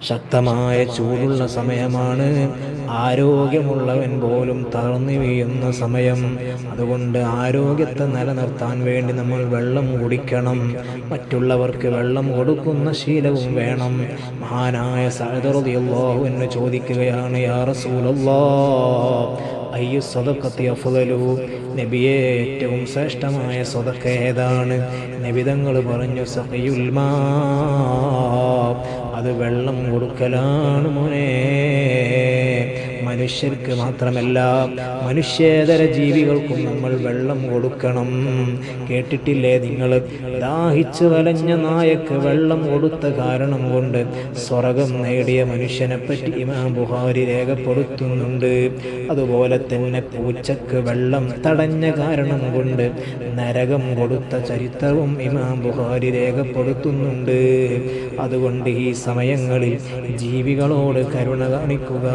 ശക്തമായ ചൂടുള്ള സമയമാണ്. ആരോഗ്യമുള്ളവൻ പോലും തളർന്നു വീഴുന്ന സമയം. അതുകൊണ്ട് ആരോഗ്യത്തെ നിലനിർത്താൻ വേണ്ടി നമ്മൾ വെള്ളം കുടിക്കണം. മറ്റുള്ളവർക്ക് വെള്ളം കൊടുക്കുന്ന ശീലവും വേണം. മഹാനായ സഅദ് റളിയല്ലാഹു അൻഹു ചോദിക്കുകയാണ്, യാ റസൂലല്ലാഹ്, അയ്യു സദഖത്തി അഫ്ളലു, നബിയെ ഏറ്റവും ശ്രേഷ്ഠമായ സദഖ ഏതാണ്? നബി തങ്ങൾ പറഞ്ഞു, സഖിയുൽ മാ, അത് വെള്ളം കൊടുക്കലാണ് മോനെ. മനുഷ്യർക്ക് മാത്രമല്ല, മനുഷ്യേതര ജീവികൾക്കും നമ്മൾ വെള്ളം കൊടുക്കണം. കേട്ടിട്ടില്ലേ നിങ്ങൾ, ദാഹിച്ചു വലഞ്ഞ നായക്ക് വെള്ളം കൊടുത്ത കാരണം കൊണ്ട് സ്വർഗം നേടിയ മനുഷ്യനെ പറ്റി ഇമാം ബുഖാരി രേഖപ്പെടുത്തുന്നുണ്ട്. അതുപോലെ തന്നെ പൂച്ചക്ക് വെള്ളം തടഞ്ഞ കാരണം കൊണ്ട് നരകം കൊടുത്ത ചരിത്രവും ഇമാം ബുഖാരി രേഖപ്പെടുത്തുന്നുണ്ട്. അതുകൊണ്ട് ഈ സമയങ്ങളിൽ ജീവികളോട് കരുണ കാണിക്കുക.